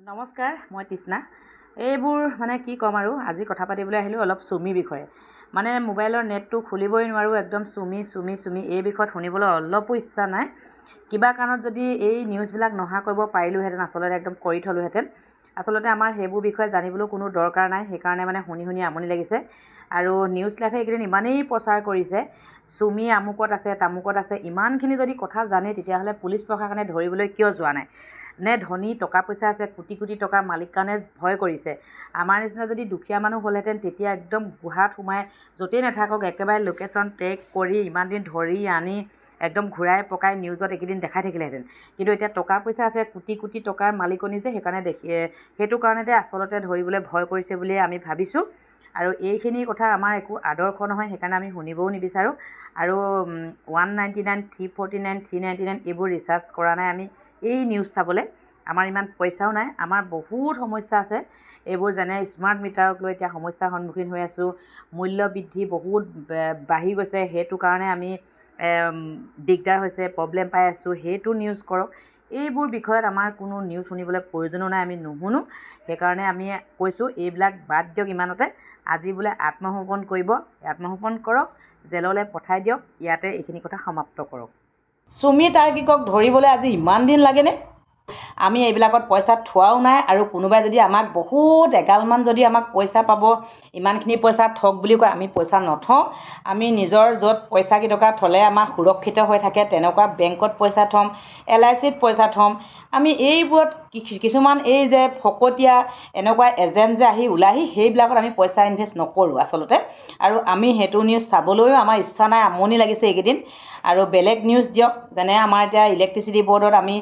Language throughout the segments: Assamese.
নমস্কাৰ, মই তৃষ্ণা। এইবোৰ কি ক'ম আৰু আজি কথা পাতিবলৈ আহিলোঁ অলপ চুমি বিষয়ে। মোবাইলৰ নেটটো খুলিবই নোৱাৰোঁ, একদম চুমি এই বিষয়ত শুনিবলৈ অলপো ইচ্ছা নাই। কিবা কাৰণত যদি এই নিউজবিলাক নহা কৰিব পাৰিলোহেঁতেন, আচলতে একদম কৰি থলোহেঁতেন। আচলতে আমাৰ সেইবোৰ বিষয়ে জানিবলৈও কোনো দৰকাৰ নাই, সেইকাৰণে শুনি আমনি লাগিছে। আৰু নিউজ লাইভে এইকেইদিন ইমানেই প্ৰচাৰ কৰিছে, চুমি আমুকত আছে তামুকত আছে। ইমানখিনি যদি কথা জানে তেতিয়াহ'লে পুলিচ প্ৰশাসনে ধৰিবলৈ কিয় যোৱা নাই? নে ধনী টকা পইচা আছে, কোটি কোটি টকাৰ মালিক কাৰণে ভয় কৰিছে? আমাৰ নিচিনা যদি দুখীয়া মানুহ হ'লহেঁতেন তেতিয়া একদম গুহাত সোমাই য'তেই নাথাকক একেবাৰে লোকেশ্যন ট্ৰেক কৰি ইমান দিন ধৰি আনি একদম ঘূৰাই পকাই নিউজত এইকেইদিন দেখাই থাকিলেহেঁতেন। কিন্তু এতিয়া টকা পইচা আছে, কোটি কোটি টকাৰ মালিকনী যে, সেইকাৰণে সেইটো কাৰণতে আচলতে ধৰিবলৈ ভয় কৰিছে বুলিয়ে আমি ভাবিছোঁ। আৰু এইখিনি কথা আমাৰ একো আদৰ্শ নহয়, সেইকাৰণে আমি শুনিবও নিবিচাৰোঁ। আৰু 199, 349, 399 এইবোৰ ৰিচাৰ্জ কৰা নাই আমি এই নিউজ চাবলৈ। আমাৰ ইমান পইচাও নাই, আমাৰ বহুত সমস্যা আছে। এইবোৰ যেনে স্মাৰ্ট মিটাৰক লৈ এতিয়া সমস্যাৰ সন্মুখীন হৈ আছোঁ। মূল্য বৃদ্ধি বহুত বাঢ়ি গৈছে, সেইটো কাৰণে আমি দিগদাৰ হৈছে, প্ৰব্লেম পাই আছোঁ, সেইটো নিউজ কৰক। এইবোৰ বিষয়ত আমাৰ কোনো নিউজ শুনিবলৈ প্ৰয়োজনো নাই, আমি নুশুনো। সেইকাৰণে আমি কৈছোঁ এইবিলাক বাদ দিয়ক ইমানতে। আজি বোলে আত্মসমৰ্পণ কৰিব, আত্মসমৰ্পণ কৰক, জেললৈ পঠাই দিয়ক, ইয়াতে এইখিনি কথা সমাপ্ত কৰক। চুমি তাৰ্কিকক ধৰিবলৈ আজি ইমান দিন লাগেনে? আমি এইবিলাকত পইচা থোৱাও নাই, আৰু কোনোবাই যদি আমাক বহুত এগালমান যদি আমাক পইচা পাব, ইমানখিনি পইচা থওক বুলি কয়, আমি পইচা নথওঁ। আমি নিজৰ য'ত পইচা কেইটকা থ'লে আমাৰ সুৰক্ষিত হৈ থাকে তেনেকুৱা বেংকত পইচা থ'ম, LICত পইচা থ'ম। আমি এইবোৰত কিছুমান এই যে ফকতীয়া এনেকুৱা এজেণ্ট যে ওলাহি সেইবিলাকত আমি পইচা ইনভেষ্ট নকৰোঁ আচলতে। আৰু আমি সেইটো নিউজ চাবলৈও আমাৰ ইচ্ছা নাই, আমনি লাগিছে এইকেইদিন। আৰু বেলেগ নিউজ দিয়ক, যেনে আমাৰ এতিয়া ইলেক্ট্ৰিচিটি বৰ্ডত আমি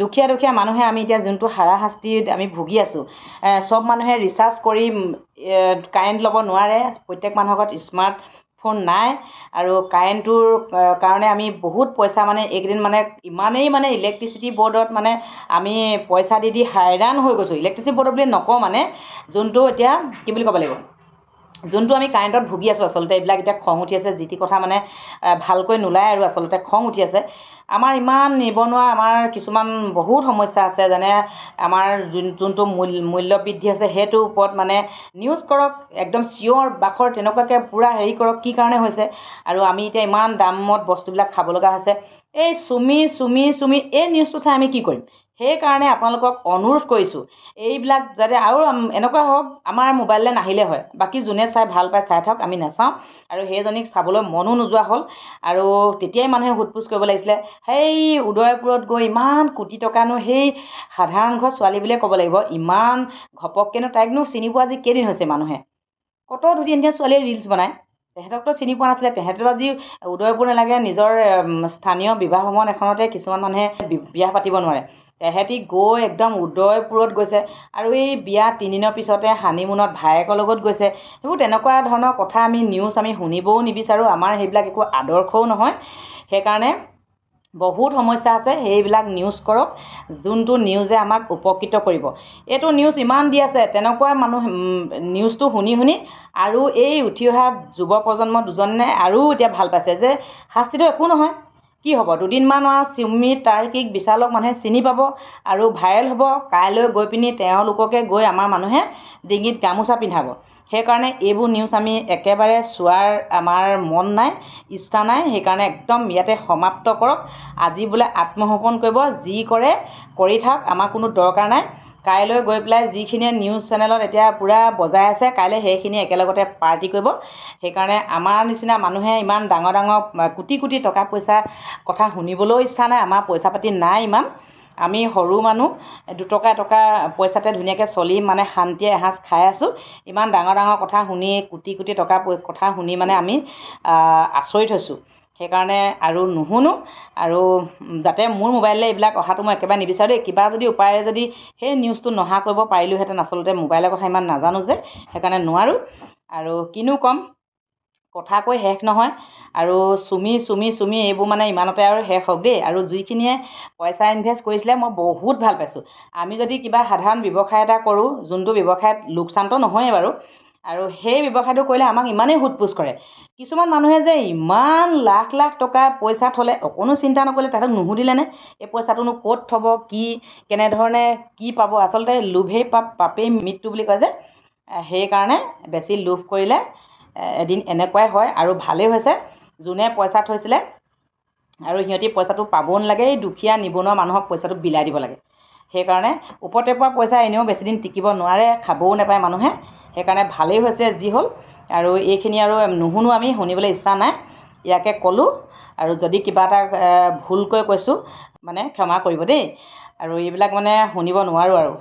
দুখীয়া মানুহে আমি এতিয়া যোনটো হাৰাশাস্তিত আমি ভুগি আছোঁ। চব মানুহে ৰিচাৰ্জ কৰি কাৰেণ্ট ল'ব নোৱাৰে, প্ৰত্যেক মানুহৰ ঘৰত স্মাৰ্টফোন নাই। আৰু কাৰেণ্টটোৰ কাৰণে আমি বহুত পইচা এইকেইদিন ইমানেই ইলেক্ট্ৰিচিটি বৰ্ডত আমি পইচা দি হাইৰাণ হৈ গৈছোঁ। ইলেক্ট্ৰিচিটি বৰ্ডত বুলি নকওঁ, যোনটো এতিয়া কি বুলি ক'ব লাগিব, যোনটো আমি কাৰেণ্টত ভুগি আছোঁ আচলতে। এইবিলাক এতিয়া খং উঠি আছে, যি টি কথা ভালকৈ নোলায়, আৰু আচলতে খং উঠি আছে। আমাৰ ইমান নিবনুৱা, আমাৰ কিছুমান বহুত সমস্যা আছে, যেনে আমাৰ যোনটো মূল্য বৃদ্ধি আছে সেইটোৰ ওপৰত নিউজ কৰক, একদম চিঞৰ বাখৰ তেনেকুৱাকৈ পূৰা হেৰি কৰক, কি কাৰণে হৈছে। আৰু আমি এতিয়া ইমান দামত বস্তুবিলাক খাব লগা হৈছে। এই চুমি এই নিউজটো চাই আমি কি কৰিম? সেইকাৰণে আপোনালোকক অনুৰোধ কৰিছোঁ, এইবিলাক যাতে আৰু এনেকুৱা হওক আমাৰ মোবাইললৈ নাহিলে হয়, বাকী যোনে চাই ভাল পায় চাই থাকক, আমি নাচাওঁ। আৰু সেইজনীক চাবলৈ মনো নোযোৱা হ'ল। আৰু তেতিয়াই মানুহে সোধ-পোছ কৰিব লাগিছিলে, সেই উদয়পুৰত গৈ ইমান কোটি টকানো সেই সাধাৰণ ঘৰ ছোৱালী বুলিয়ে ক'ব লাগিব, ইমান ঘপককেনো তাইকনো চিনি পোৱা আজি কেইদিন হৈছে মানুহে? কত ধুনীয়া ছোৱালীয়ে ৰিলচ বনায়, তেহেঁতকতো চিনি পোৱা নাছিলে। তেহেঁতৰ আজি উদয়পুৰ নালাগে, নিজৰ স্থানীয় বিবাহ ভৱন এখনতে কিছুমান মানুহে বিয়া পাতিব নোৱাৰে। তেহেঁতি গৈ একদম উদয়পুৰত গৈছে, আৰু এই বিয়া 3 দিনৰ পিছতে হানিমুনত ভায়েকৰ লগত গৈছে। সেইবোৰ তেনেকুৱা ধৰণৰ কথা নিউজ আমি শুনিবও নিবিচাৰোঁ। আমাৰ সেইবিলাক একো আদৰ্শও নহয়। সেইকাৰণে বহুত সমস্যা আছে, সেইবিলাক নিউজ কৰক, যোনটো নিউজে আমাক উপকৃত কৰিব। এইটো নিউজ ইমান দি আছে, তেনেকুৱা নিউজটো শুনি আৰু এই উঠি অহা যুৱ প্ৰজন্ম দুজনে আৰু এতিয়া ভাল পাইছে যে শাস্তিটো একো নহয়, কি হ'ব, দুদিনমান আৰু চুমি তাৰ্কিক বিশালক মানুহে চিনি পাব আৰু ভাইৰেল হ'ব। কাইলৈ গৈ পিনি তেওঁলোককে গৈ আমাৰ মানুহে ডিঙিত গামোচা পিন্ধাব। সেইকাৰণে এইবোৰ নিউজ আমি একেবাৰে চোৱাৰ আমাৰ মন নাই, ইচ্ছা নাই। সেইকাৰণে একদম ইয়াতে সমাপ্ত কৰক। আজি বোলে আত্মসমৰ্পণ কৰিব, যি কৰে কৰি থাকক, আমাৰ কোনো দৰকাৰ নাই। কাইলৈ গৈ পেলাই যিখিনিয়ে নিউজ চেনেলত এতিয়া পূৰা বজাই আছে, কাইলৈ সেইখিনি একেলগতে পাৰ্টি কৰিব। সেইকাৰণে আমাৰ নিচিনা মানুহে ইমান ডাঙৰ কোটি কোটি টকা পইচা কথা শুনিবলৈও ইচ্ছা নাই। আমাৰ পইচা পাতি নাই ইমান, আমি সৰু মানুহ, দুটকা এটকা পইচাতে ধুনীয়াকৈ চলি শান্তিয়ে এসাঁজ খাই আছোঁ। ইমান ডাঙৰ কথা শুনি, কোটি কোটি টকা কথা শুনি আমি আচৰিত হৈছোঁ। সেইকাৰণে আৰু নুশুনো। আৰু যাতে মোৰ মোবাইললৈ এইবিলাক অহাটো মই একেবাৰে নিবিচাৰোঁ দেই। কিবা যদি উপায়েৰে যদি সেই নিউজটো নহা কৰিব পাৰিলোহেঁতেন, আচলতে মোবাইলৰ কথা ইমান নাজানো যে, সেইকাৰণে নোৱাৰোঁ। আৰু কিনো ক'ম, কথা কৈ শেষ নহয়। আৰু চুমি এইবোৰ ইমানতে আৰু শেষ হওক দেই। আৰু যিখিনিয়ে পইচা ইনভেষ্ট কৰিছিলে মই বহুত ভাল পাইছোঁ। আমি যদি কিবা সাধাৰণ ব্যৱসায় এটা কৰোঁ, যোনটো ব্যৱসায়ত লোকচানটো নহয়েই বাৰু, আৰু সেই ব্যৱসায়টো কৰিলে আমাক ইমানেই সোধপোছ কৰে। কিছুমান মানুহে যে ইমান লাখ লাখ টকা পইচা থ'লে অকণো চিন্তা নকৰিলে, তাহাঁতক নুসুধিলেনে এই পইচাটোনো ক'ত থ'ব, কি কেনেধৰণে কি পাব। আচলতে লোভেই পাপ, পাপেই মৃত্যু বুলি কয় যে, সেইকাৰণে বেছি লোভ কৰিলে এদিন এনেকুৱাই হয়। আৰু ভালেই হৈছে যোনে পইচা থৈছিলে আৰু সিহঁতি পইচাটো পাবও নালাগে, এই দুখীয়া নিবনুৱা মানুহক পইচাটো বিলাই দিব লাগে। সেইকাৰণে ওপৰতে পোৱা পইচা এনেও বেছিদিন টিকিব নোৱাৰে, খাবও নাপায় মানুহে। সেইকাৰণে ভালেই হৈছে যি হ'ল। আৰু এইখিনি আৰু নুশুনো, আমি শুনিবলৈ ইচ্ছা নাই, ইয়াকে ক'লোঁ। আৰু যদি কিবা এটা ভুলকৈ কৈছোঁ মানে ক্ষমা কৰিব দেই। আৰু এইবিলাক মানে শুনিব নোৱাৰোঁ আৰু।